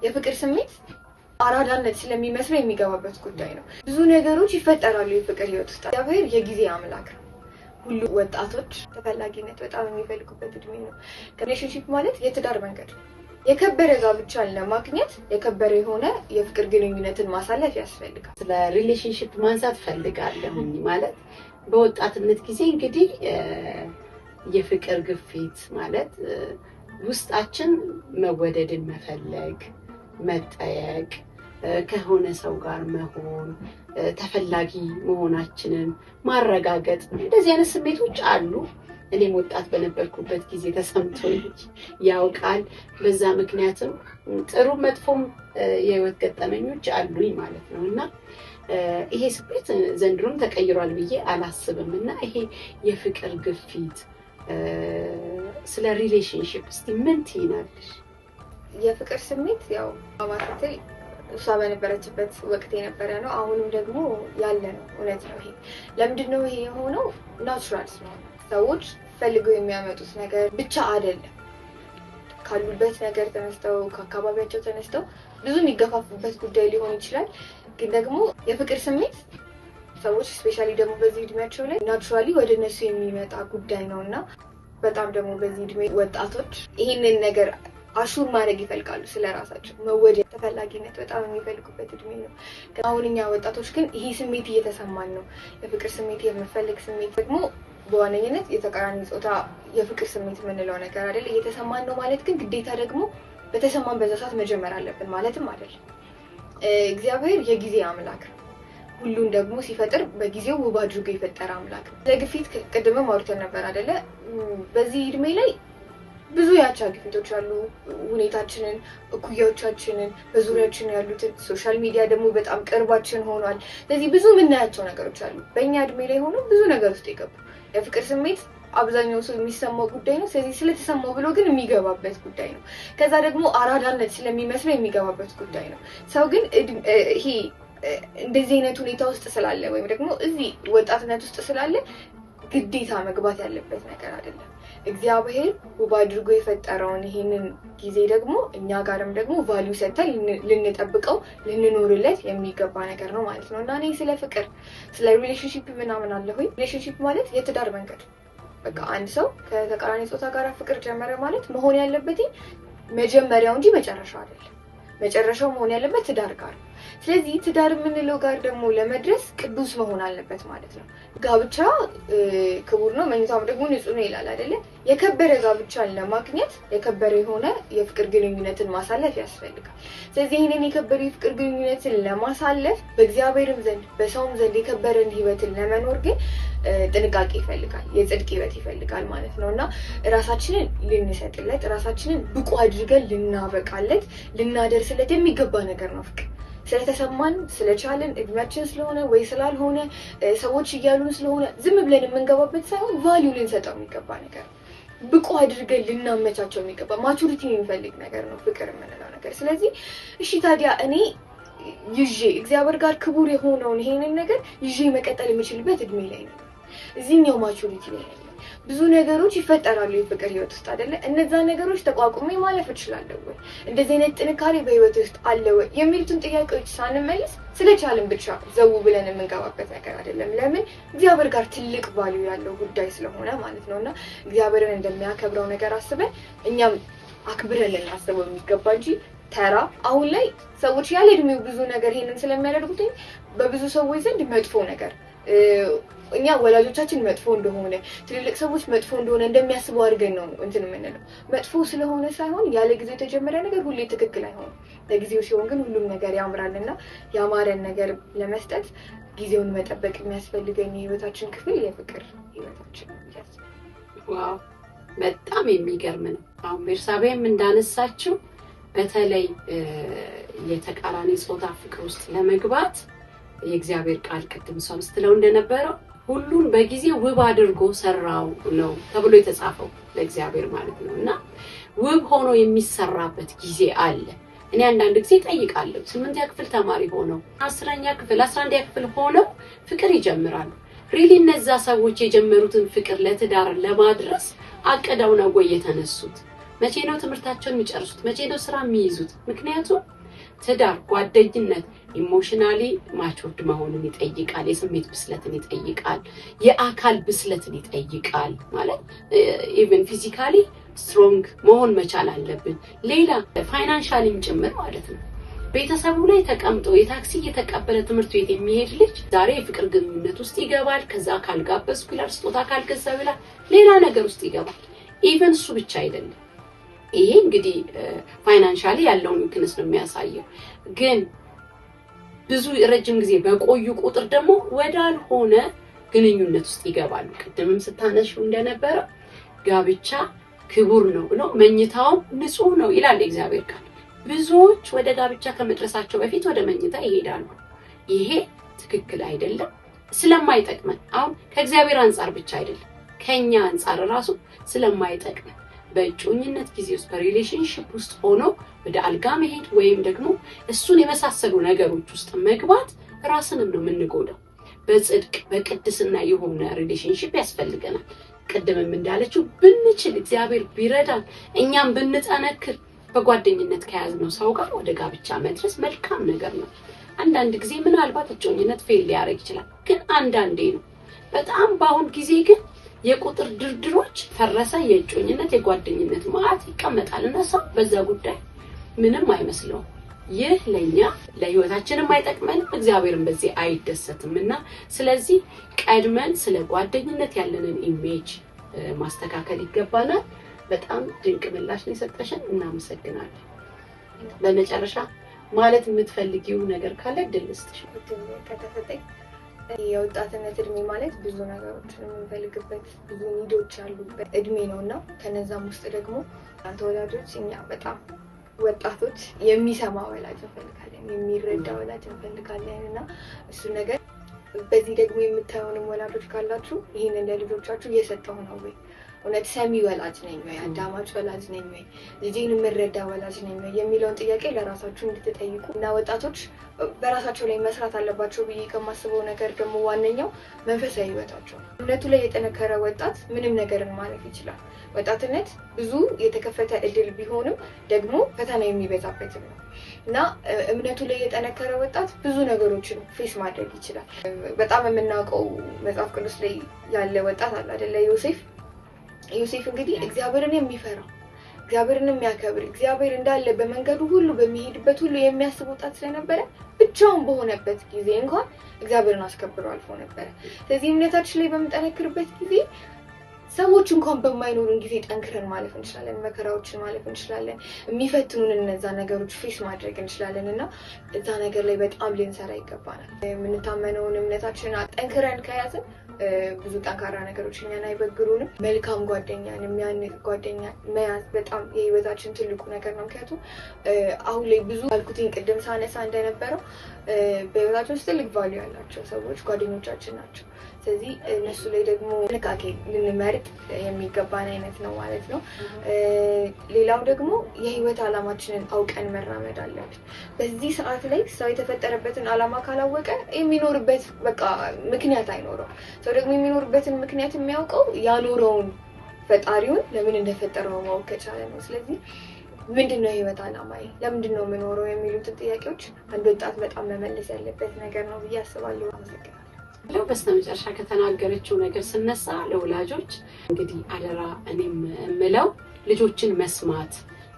የፍቅር ስሜት አራዳነት ስለሚመስለው የሚገባበት ጉዳይ ነው። ብዙ ነገሮች ይፈጠራሉ የፍቅር ህይወት ውስጥ። እግዚአብሔር የጊዜ አምላክ ነው። ሁሉ ወጣቶች ተፈላጊነት በጣም የሚፈልጉበት እድሜ ነው። ሪሌሽንሺፕ ማለት የትዳር መንገድ ነው። የከበረ ጋብቻን ለማግኘት የከበረ የሆነ የፍቅር ግንኙነትን ማሳለፍ ያስፈልጋል። ስለ ሪሌሽንሺፕ ማንሳት ፈልጋለሁ ማለት በወጣትነት ጊዜ እንግዲህ የፍቅር ግፊት ማለት ውስጣችን መወደድን መፈለግ መጠየቅ ከሆነ ሰው ጋር መሆን ተፈላጊ መሆናችንን ማረጋገጥ እንደዚህ አይነት ስሜቶች አሉ። እኔም ወጣት በነበርኩበት ጊዜ ተሰምቶኝ ያውቃል። በዛ ምክንያትም ጥሩ መጥፎም የህይወት ገጠመኞች አሉኝ ማለት ነውና ይሄ ስሜት ዘንድሮም ተቀይሯል ብዬ አላስብምና ይሄ የፍቅር ግፊት ስለ ሪሌሽንሺፕ እስቲ ምን ትይናለሽ? የፍቅር ስሜት ያው አማራቴ እሷ በነበረችበት ወቅት የነበረ ነው። አሁንም ደግሞ ያለ ነው። እውነት ነው። ይሄ ለምንድነው ይሄ የሆነው? ናቹራል ነው። ሰዎች ፈልገው የሚያመጡት ነገር ብቻ አይደለም። ካሉበት ነገር ተነስተው ከአካባቢያቸው ተነስተው ብዙ የሚገፋፉበት ጉዳይ ሊሆን ይችላል። ግን ደግሞ የፍቅር ስሜት ሰዎች ስፔሻሊ ደግሞ በዚህ እድሜያቸው ላይ ናቹራሊ ወደ እነሱ የሚመጣ ጉዳይ ነውና በጣም ደግሞ በዚህ እድሜ ወጣቶች ይሄንን ነገር አሹር ማድረግ ይፈልጋሉ። ስለራሳቸው መወደድ ተፈላጊነት በጣም የሚፈልጉበት እድሜ ነው። አሁን እኛ ወጣቶች ግን ይሄ ስሜት እየተሰማን ነው። የፍቅር ስሜት የመፈለግ ስሜት ደግሞ በዋነኝነት የተቃራኒ ጾታ የፍቅር ስሜት የምንለው ነገር አይደል እየተሰማን ነው ማለት ግን ግዴታ ደግሞ በተሰማን በዛ ሰዓት መጀመር አለብን ማለትም አይደለም። እግዚአብሔር የጊዜ አምላክ ነው። ሁሉን ደግሞ ሲፈጥር በጊዜው ውብ አድርጎ የፈጠረ አምላክ ነው። ለግፊት ቅድምም አውርተን ነበር አይደለ? በዚህ እድሜ ላይ ብዙ ያቻ ግፊቶች አሉ። ሁኔታችንን፣ እኩያዎቻችንን፣ በዙሪያችን ያሉትን ሶሻል ሚዲያ ደግሞ በጣም ቅርባችን ሆኗል። ስለዚህ ብዙ የምናያቸው ነገሮች አሉ። በእኛ እድሜ ላይ ሆኖ ብዙ ነገር ውስጥ የገቡ የፍቅር ስሜት አብዛኛው ሰው የሚሰማው ጉዳይ ነው። ስለዚህ ስለተሰማው ብሎ ግን የሚገባበት ጉዳይ ነው። ከዛ ደግሞ አራዳነት ስለሚመስለው የሚገባበት ጉዳይ ነው። ሰው ግን ይሄ እንደዚህ አይነት ሁኔታ ውስጥ ስላለ ወይም ደግሞ እዚህ ወጣትነት ውስጥ ስላለ ግዴታ መግባት ያለበት ነገር አይደለም። እግዚአብሔር ውብ አድርጎ የፈጠረውን ይሄንን ጊዜ ደግሞ እኛ ጋርም ደግሞ ቫልዩ ሰጥተን ልንጠብቀው ልንኖርለት የሚገባ ነገር ነው ማለት ነው። እና እኔ ስለ ፍቅር ስለ ሪሌሽንሺፕ ምናምን አለሁኝ። ሪሌሽንሺፕ ማለት የትዳር መንገድ በቃ አንድ ሰው ከተቃራኒ ጾታ ጋር ፍቅር ጀመረ ማለት መሆን ያለበት መጀመሪያው እንጂ መጨረሻው አይደለም። መጨረሻው መሆን ያለበት ትዳር ጋር። ስለዚህ ትዳር የምንለው ጋር ደግሞ ለመድረስ ቅዱስ መሆን አለበት ማለት ነው። ጋብቻ ክቡር ነው መኝታውም ደግሞ ንጹህ ነው ይላል አይደለ? የከበረ ጋብቻን ለማግኘት የከበረ የሆነ የፍቅር ግንኙነትን ማሳለፍ ያስፈልጋል። ስለዚህ ይሄንን የከበረ የፍቅር ግንኙነትን ለማሳለፍ በእግዚአብሔርም ዘንድ በሰውም ዘንድ የከበረን ህይወትን ለመኖር ግን ጥንቃቄ ይፈልጋል፣ የጽድቅ ህይወት ይፈልጋል ማለት ነውና ራሳችንን ልንሰጥለት ራሳችንን ብቁ አድርገን ልናበቃለት ልናደርስለት የሚገባ ነገር ነው ፍቅር። ስለተሰማን ስለቻለን እድሜያችን ስለሆነ ወይ ስላልሆነ ሰዎች እያሉን ስለሆነ ዝም ብለን የምንገባበት ሳይሆን ቫልዩ ልንሰጠው የሚገባ ነገር ብቁ አድርገን ልናመቻቸው የሚገባ ማቹሪቲ የሚፈልግ ነገር ነው ፍቅር የምንለው ነገር። ስለዚህ እሺ ታዲያ እኔ ይዤ እግዚአብሔር ጋር ክቡር የሆነውን ይሄንን ነገር ይዤ መቀጠል የምችልበት እድሜ ላይ ነው። እዚህኛው ማቹሪቲ ላይ ነው። ብዙ ነገሮች ይፈጠራሉ የፍቅር ህይወት ውስጥ አይደለ? እነዛ ነገሮች ተቋቁሜ ማለፍ እችላለሁ ወይ? እንደዚህ አይነት ጥንካሬ በህይወት ውስጥ አለ ወይ የሚሉትን ጥያቄዎች ሳንመልስ ስለቻልን ብቻ ዘው ብለን የምንገባበት ነገር አይደለም። ለምን? እግዚአብሔር ጋር ትልቅ ቫልዩ ያለው ጉዳይ ስለሆነ ማለት ነውና እግዚአብሔርን እንደሚያከብረው ነገር አስበን እኛም አክብረን ልናስበው የሚገባ እንጂ ተራ አሁን ላይ ሰዎች ያለ እድሜው ብዙ ነገር ይሄንን ስለሚያደርጉት በብዙ ሰዎች ዘንድ መጥፎ ነገር እኛ ወላጆቻችን መጥፎ እንደሆነ ትልልቅ ሰዎች መጥፎ እንደሆነ እንደሚያስቡ አድርገን ነው እንትን የምንለው። መጥፎ ስለሆነ ሳይሆን ያለ ጊዜው የተጀመረ ነገር ሁሌ ትክክል አይሆንም። ለጊዜው ሲሆን ግን ሁሉም ነገር ያምራልና ያማረን ነገር ለመስጠት ጊዜውን መጠበቅ የሚያስፈልገን የህይወታችን ክፍል የፍቅር ህይወታችን ነው። ዋው በጣም የሚገርም ነው። አሁን ቤርሳቤም እንዳነሳችው በተለይ የተቃራኒ ጾታ ፍቅር ውስጥ ለመግባት የእግዚአብሔር ቃል ቅድም ሰው ስትለው እንደነበረው ሁሉን በጊዜ ውብ አድርጎ ሰራው ነው ተብሎ የተጻፈው ለእግዚአብሔር ማለት ነውና ውብ ሆኖ የሚሰራበት ጊዜ አለ። እኔ አንዳንድ ጊዜ ጠይቃለሁ 8ኛ ክፍል ተማሪ ሆነው 10ኛ ክፍል 11ኛ ክፍል ሆነው ፍቅር ይጀምራሉ። ሪሊ እነዛ ሰዎች የጀመሩትን ፍቅር ለትዳር ለማድረስ አቀዳው ነው ወይ የተነሱት መቼ ነው ትምህርታቸውን የሚጨርሱት? መቼ ነው ስራ የሚይዙት? ምክንያቱም ትዳር ጓደኝነት ኢሞሽናሊ ማቹርድ መሆንን ይጠይቃል፣ የስሜት ብስለትን ይጠይቃል፣ የአካል ብስለትን ይጠይቃል። ማለት ኢቭን ፊዚካሊ ስትሮንግ መሆን መቻል አለብን። ሌላ ፋይናንሻሊም ጭምር ማለት ነው። ቤተሰቡ ላይ ተቀምጦ የታክሲ እየተቀበለ ትምህርት ቤት የሚሄድ ልጅ ዛሬ የፍቅር ግንኙነት ውስጥ ይገባል። ከዛ ካልጋበዝኩ ይላል፣ ስጦታ ካልገዛው ይላል፣ ሌላ ነገር ውስጥ ይገባል። ኢቭን እሱ ብቻ አይደለም። ይሄ እንግዲህ ፋይናንሻሊ ያለውን ዊክነስ ነው የሚያሳየው። ግን ብዙ ረጅም ጊዜ በቆዩ ቁጥር ደግሞ ወዳልሆነ ግንኙነት ውስጥ ይገባሉ። ቅድምም ስታነሺው እንደነበረ ጋብቻ ክቡር ነው ብሎ መኝታውም ንጹህ ነው ይላል እግዚአብሔር ቃል። ብዙዎች ወደ ጋብቻ ከመድረሳቸው በፊት ወደ መኝታ ይሄዳሉ። ይሄ ትክክል አይደለም፣ ስለማይጠቅመን። አሁን ከእግዚአብሔር አንፃር ብቻ አይደለም ከኛ አንፃር ራሱ ስለማይጠቅመን በእጮኝነት ጊዜ ውስጥ በሪሌሽንሺፕ ውስጥ ሆኖ ወደ አልጋ መሄድ ወይም ደግሞ እሱን የመሳሰሉ ነገሮች ውስጥ መግባት ራስንም ነው የምንጎዳው። በጽድቅ በቅድስና የሆነ ሪሌሽንሺፕ ያስፈልገናል። ቅድምም እንዳለችው ብንችል እግዚአብሔር ቢረዳን እኛም ብንጠነክር በጓደኝነት ከያዝነው ሰው ጋር ወደ ጋብቻ መድረስ መልካም ነገር ነው። አንዳንድ ጊዜ ምናልባት እጮኝነት ፌል ሊያደርግ ይችላል፣ ግን አንዳንዴ ነው። በጣም በአሁን ጊዜ ግን የቁጥር ድርድሮች ፈረሰ፣ የእጮኝነት የጓደኝነት ማዕት ይቀመጣልና ሰው በዛ ጉዳይ ምንም አይመስለውም። ይህ ለኛ ለህይወታችንም አይጠቅመን፣ እግዚአብሔርም በዚህ አይደሰትምና ስለዚህ ቀድመን ስለ ጓደኝነት ያለንን ኢሜጅ ማስተካከል ይገባናል። በጣም ድንቅ ምላሽ ነው የሰጠሽን፣ እናመሰግናለን። በመጨረሻ ማለት የምትፈልጊው ነገር ካለ ድል ልስጥሽ። ከተፈጠኝ የወጣትነት እድሜ ማለት ብዙ ነገሮችን የምንፈልግበት ብዙ ኒዶች ያሉበት እድሜ ነውና ከነዛም ውስጥ ደግሞ ተወላጆች እኛ በጣም ወጣቶች የሚሰማ ወላጅ እንፈልጋለን፣ የሚረዳ ወላጅ እንፈልጋለን እና እሱ ነገር በዚህ ደግሞ የምታዩንም ወላጆች ካላችሁ ይህንን ለልጆቻችሁ እየሰጠሁ ነው ወይ? እውነት ሰሚ ወላጅ ነኝ ወይ? አዳማጭ ወላጅ ነኝ ወይ? ልጄን የምረዳ ወላጅ ነኝ ወይ የሚለውን ጥያቄ ለራሳችሁ እንድትጠይቁ እና ወጣቶች በራሳቸው ላይ መስራት አለባቸው ብዬ ከማስበው ነገር ደግሞ ዋነኛው መንፈሳዊ ህይወታቸው። እምነቱ ላይ የጠነከረ ወጣት ምንም ነገርን ማለፍ ይችላል። ወጣትነት ብዙ የተከፈተ እድል ቢሆንም ደግሞ ፈተና የሚበዛበትም ነው እና እምነቱ ላይ የጠነከረ ወጣት ብዙ ነገሮችን ፌስ ማድረግ ይችላል። በጣም የምናውቀው መጽሐፍ ቅዱስ ላይ ያለ ወጣት አለ አይደለ? ዮሴፍ እንግዲህ እግዚአብሔርን የሚፈራ እግዚአብሔርን የሚያከብር እግዚአብሔር እንዳለ በመንገዱ ሁሉ በሚሄድበት ሁሉ የሚያስብ ወጣት ስለነበረ ብቻውን በሆነበት ጊዜ እንኳን እግዚአብሔርን አስከብሮ አልፎ ነበረ። ስለዚህ እምነታችን ላይ በምንጠነክርበት ጊዜ ሰዎች እንኳን በማይኖሩን ጊዜ ጠንክረን ማለፍ እንችላለን፣ መከራዎችን ማለፍ እንችላለን፣ የሚፈትኑን እነዛ ነገሮች ፌስ ማድረግ እንችላለን እና እዛ ነገር ላይ በጣም ልንሰራ ይገባናል። የምንታመነውን እምነታችንን ጠንክረን ከያዝን ብዙ ጠንካራ ነገሮች እኛን አይበግሩንም። መልካም ጓደኛን የሚያንጽ ጓደኛ መያዝ በጣም የህይወታችን ትልቁ ነገር ነው። ምክንያቱም አሁን ላይ ብዙ አልኩትኝ ቅድም ሳነሳ እንደነበረው በህይወታችን ውስጥ ትልቅ ቫልዩ ያላቸው ሰዎች ጓደኞቻችን ናቸው። ስለዚህ እነሱ ላይ ደግሞ ጥንቃቄ ልንመርጥ የሚገባን አይነት ነው ማለት ነው። ሌላው ደግሞ የህይወት ዓላማችንን አውቀን መራመድ አለብን። በዚህ ሰዓት ላይ ሰው የተፈጠረበትን ዓላማ ካላወቀ የሚኖርበት በቃ ምክንያት አይኖረው። ሰው ደግሞ የሚኖርበትን ምክንያት የሚያውቀው ያኖረውን ፈጣሪውን ለምን እንደፈጠረው ማወቅ ከቻለ ነው። ስለዚህ ምንድነው የህይወት ዓላማዬ? ለምንድነው የምኖረው? የሚሉትን ጥያቄዎች አንድ ወጣት በጣም መመለስ ያለበት ነገር ነው ብዬ አስባለሁ። አመሰግናለሁ። በስተመጨረሻ ከተናገረችው ነገር ስነሳ ለወላጆች እንግዲህ አደራ እኔም እምለው ልጆችን መስማት፣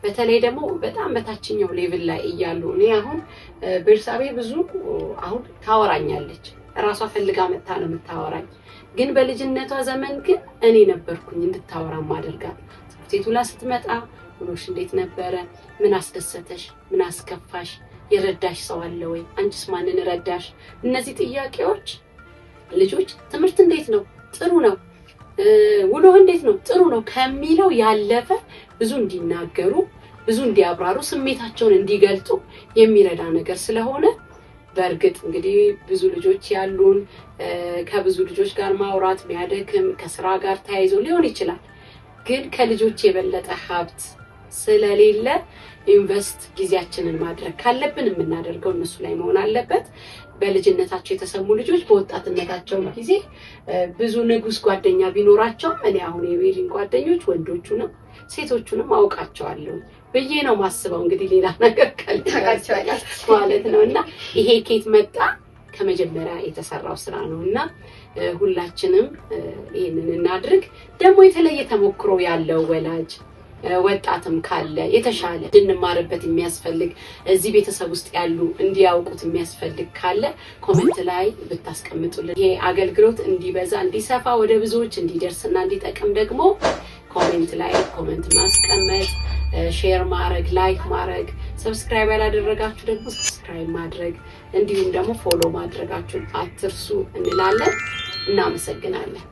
በተለይ ደግሞ በጣም በታችኛው ሌቭል ላይ እያሉ እኔ አሁን ቤርሳቤ ብዙ አሁን ታወራኛለች፣ ራሷ ፈልጋ መጣ ነው የምታወራኝ። ግን በልጅነቷ ዘመን ግን እኔ ነበርኩኝ እንድታወራ ማደርጋት። ትምህርት ቤት ስትመጣ ውሎሽ እንዴት ነበረ? ምን አስደሰተሽ? ምን አስከፋሽ? የረዳሽ ሰው አለ ወይ? አንቺስ ማንን ረዳሽ? እነዚህ ጥያቄዎች ልጆች ትምህርት እንዴት ነው? ጥሩ ነው። ውሎ እንዴት ነው? ጥሩ ነው ከሚለው ያለፈ ብዙ እንዲናገሩ፣ ብዙ እንዲያብራሩ፣ ስሜታቸውን እንዲገልጡ የሚረዳ ነገር ስለሆነ በእርግጥ እንግዲህ ብዙ ልጆች ያሉን ከብዙ ልጆች ጋር ማውራት የሚያደክም ከስራ ጋር ተያይዞ ሊሆን ይችላል። ግን ከልጆች የበለጠ ሀብት ስለሌለ ኢንቨስት ጊዜያችንን ማድረግ ካለብን የምናደርገው እነሱ ላይ መሆን አለበት። በልጅነታቸው የተሰሙ ልጆች በወጣትነታቸው ጊዜ ብዙ ንጉስ ጓደኛ ቢኖራቸው እኔ አሁን የቤሪን ጓደኞች ወንዶቹ ነው ሴቶቹንም አውቃቸዋለሁ ብዬ ነው ማስበው እንግዲህ ሌላ ነገር ማለት ነውና ይሄ ኬት መጣ ከመጀመሪያ የተሰራው ስራ ነውና ሁላችንም ይሄንን እናድርግ ደግሞ የተለየ ተሞክሮ ያለው ወላጅ ወጣትም ካለ የተሻለ እንማርበት የሚያስፈልግ እዚህ ቤተሰብ ውስጥ ያሉ እንዲያውቁት የሚያስፈልግ ካለ ኮሜንት ላይ ብታስቀምጡልን ይሄ አገልግሎት እንዲበዛ እንዲሰፋ ወደ ብዙዎች እንዲደርስና እንዲጠቅም ደግሞ ኮሜንት ላይ ኮሜንት ማስቀመጥ ሼር ማድረግ ላይክ ማድረግ ሰብስክራይብ ያላደረጋችሁ ደግሞ ሰብስክራይብ ማድረግ እንዲሁም ደግሞ ፎሎ ማድረጋችሁን አትርሱ እንላለን እናመሰግናለን